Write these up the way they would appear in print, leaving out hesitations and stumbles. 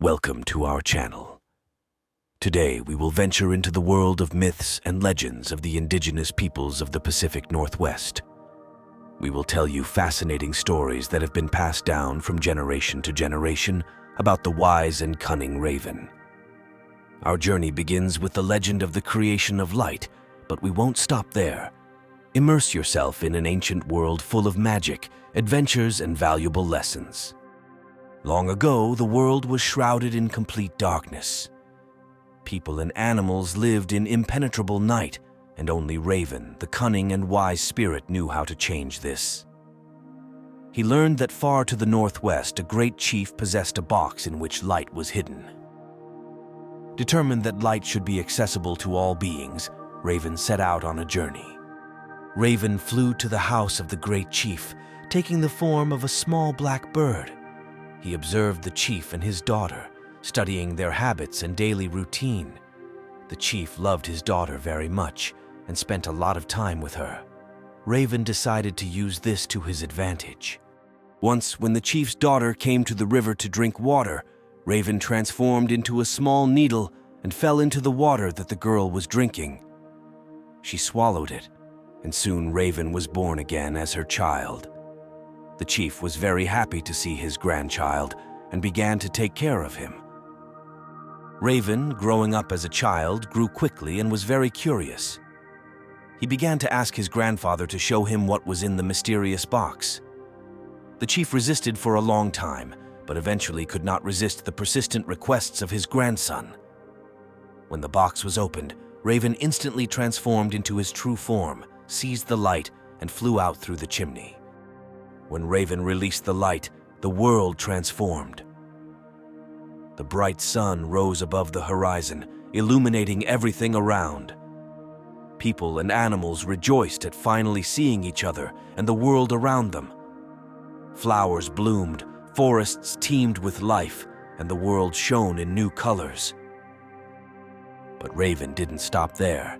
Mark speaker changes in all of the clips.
Speaker 1: Welcome to our channel. Today we will venture into the world of myths and legends of the indigenous peoples of the Pacific Northwest. We will tell you fascinating stories that have been passed down from generation to generation about the wise and cunning raven. Our journey begins with the legend of the creation of light, but we won't stop there. Immerse yourself in an ancient world full of magic, adventures, and valuable lessons. Long ago, the world was shrouded in complete darkness. People and animals lived in impenetrable night, and only Raven, the cunning and wise spirit, knew how to change this. He learned that far to the northwest, a great chief possessed a box in which light was hidden. Determined that light should be accessible to all beings, Raven set out on a journey. Raven flew to the house of the great chief, taking the form of a small black bird. He observed the chief and his daughter, studying their habits and daily routine. The chief loved his daughter very much and spent a lot of time with her. Raven decided to use this to his advantage. Once, when the chief's daughter came to the river to drink water, Raven transformed into a small needle and fell into the water that the girl was drinking. She swallowed it, and soon Raven was born again as her child. The chief was very happy to see his grandchild and began to take care of him. Raven, growing up as a child, grew quickly and was very curious. He began to ask his grandfather to show him what was in the mysterious box. The chief resisted for a long time, but eventually could not resist the persistent requests of his grandson. When the box was opened, Raven instantly transformed into his true form, seized the light, and flew out through the chimney. When Raven released the light, the world transformed. The bright sun rose above the horizon, illuminating everything around. People and animals rejoiced at finally seeing each other and the world around them. Flowers bloomed, forests teemed with life, and the world shone in new colors. But Raven didn't stop there.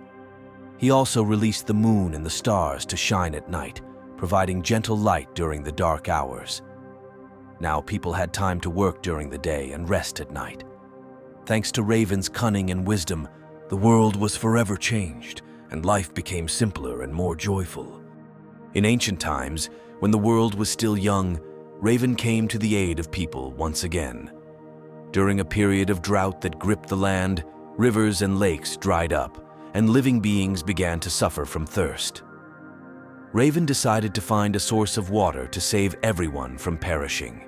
Speaker 1: He also released the moon and the stars to shine at night, providing gentle light during the dark hours. Now people had time to work during the day and rest at night. Thanks to Raven's cunning and wisdom, the world was forever changed, and life became simpler and more joyful. In ancient times, when the world was still young, Raven came to the aid of people once again. During a period of drought that gripped the land, rivers and lakes dried up, and living beings began to suffer from thirst. Raven decided to find a source of water to save everyone from perishing.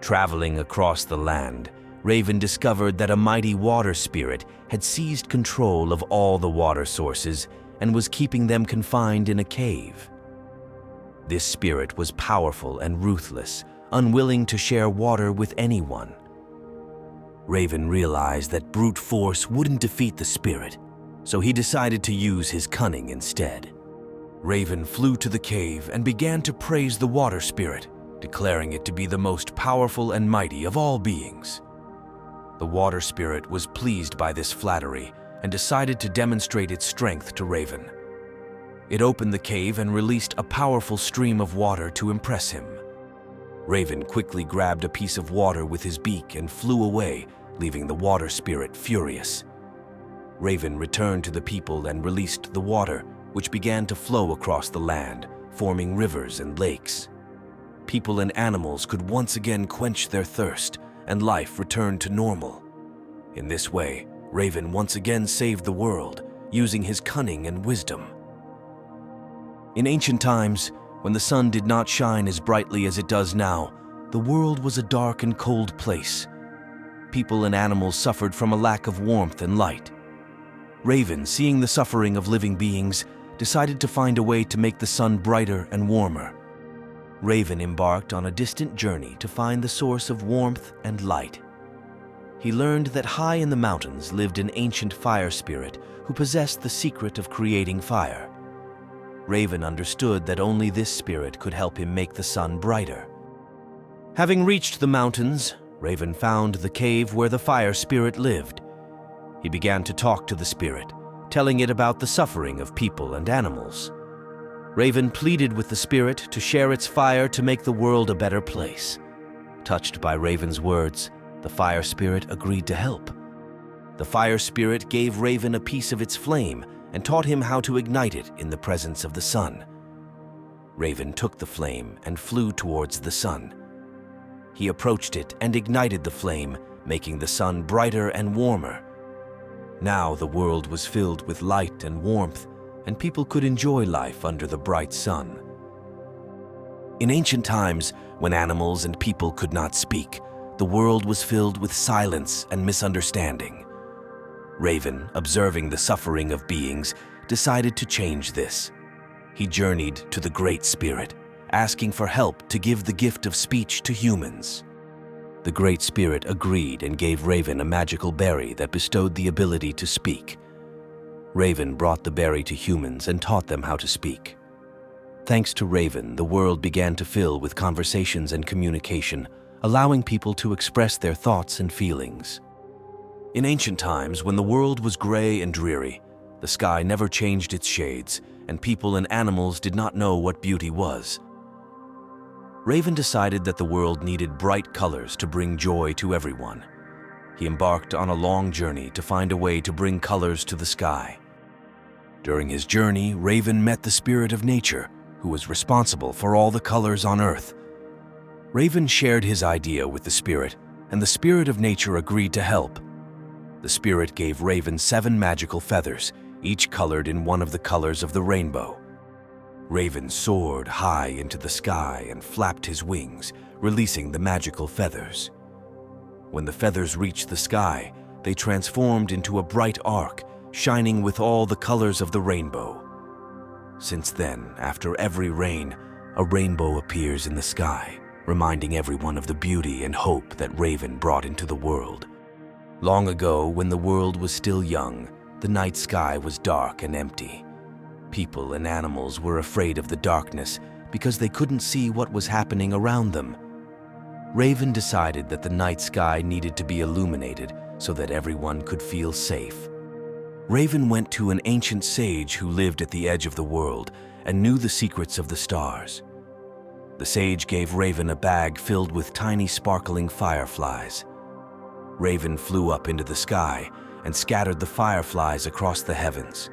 Speaker 1: Traveling across the land, Raven discovered that a mighty water spirit had seized control of all the water sources and was keeping them confined in a cave. This spirit was powerful and ruthless, unwilling to share water with anyone. Raven realized that brute force wouldn't defeat the spirit, so he decided to use his cunning instead. Raven flew to the cave and began to praise the water spirit, declaring it to be the most powerful and mighty of all beings. The water spirit was pleased by this flattery and decided to demonstrate its strength to Raven. It opened the cave and released a powerful stream of water to impress him. Raven quickly grabbed a piece of water with his beak and flew away, leaving the water spirit furious. Raven returned to the people and released the water, which began to flow across the land, forming rivers and lakes. People and animals could once again quench their thirst, and life returned to normal. In this way, Raven once again saved the world, using his cunning and wisdom. In ancient times, when the sun did not shine as brightly as it does now, the world was a dark and cold place. People and animals suffered from a lack of warmth and light. Raven, seeing the suffering of living beings, decided to find a way to make the sun brighter and warmer. Raven embarked on a distant journey to find the source of warmth and light. He learned that high in the mountains lived an ancient fire spirit who possessed the secret of creating fire. Raven understood that only this spirit could help him make the sun brighter. Having reached the mountains, Raven found the cave where the fire spirit lived. He began to talk to the spirit, telling it about the suffering of people and animals. Raven pleaded with the spirit to share its fire to make the world a better place. Touched by Raven's words, The fire spirit agreed to help. The fire spirit gave Raven a piece of its flame and taught him how to ignite it in the presence of the sun. Raven took the flame and flew towards the sun. He approached it and ignited the flame, making the sun brighter and warmer. Now the world was filled with light and warmth, and people could enjoy life under the bright sun. In ancient times, when animals and people could not speak, the world was filled with silence and misunderstanding. Raven, observing the suffering of beings, decided to change this. He journeyed to the Great Spirit, asking for help to give the gift of speech to humans. The Great Spirit agreed and gave Raven a magical berry that bestowed the ability to speak. Raven brought the berry to humans and taught them how to speak. Thanks to Raven, the world began to fill with conversations and communication, allowing people to express their thoughts and feelings. In ancient times, when the world was gray and dreary, the sky never changed its shades, and people and animals did not know what beauty was. Raven decided that the world needed bright colors to bring joy to everyone. He embarked on a long journey to find a way to bring colors to the sky. During his journey, Raven met the spirit of nature, who was responsible for all the colors on Earth. Raven shared his idea with the spirit, and the spirit of nature agreed to help. The spirit gave Raven 7 magical feathers, each colored in one of the colors of the rainbow. Raven soared high into the sky and flapped his wings, releasing the magical feathers. When the feathers reached the sky, they transformed into a bright arc, shining with all the colors of the rainbow. Since then, after every rain, a rainbow appears in the sky, reminding everyone of the beauty and hope that Raven brought into the world. Long ago, when the world was still young, the night sky was dark and empty. People and animals were afraid of the darkness because they couldn't see what was happening around them. Raven decided that the night sky needed to be illuminated so that everyone could feel safe. Raven went to an ancient sage who lived at the edge of the world and knew the secrets of the stars. The sage gave Raven a bag filled with tiny sparkling fireflies. Raven flew up into the sky and scattered the fireflies across the heavens.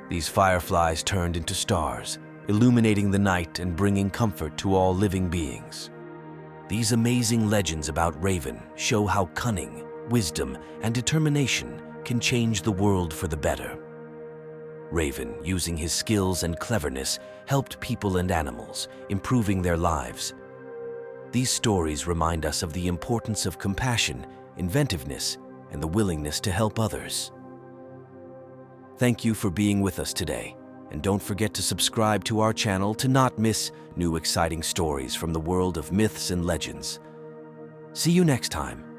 Speaker 1: These fireflies turned into stars, illuminating the night and bringing comfort to all living beings. These amazing legends about Raven show how cunning, wisdom, and determination can change the world for the better. Raven, using his skills and cleverness, helped people and animals, improving their lives. These stories remind us of the importance of compassion, inventiveness, and the willingness to help others. Thank you for being with us today, and don't forget to subscribe to our channel to not miss new exciting stories from the world of myths and legends. See you next time.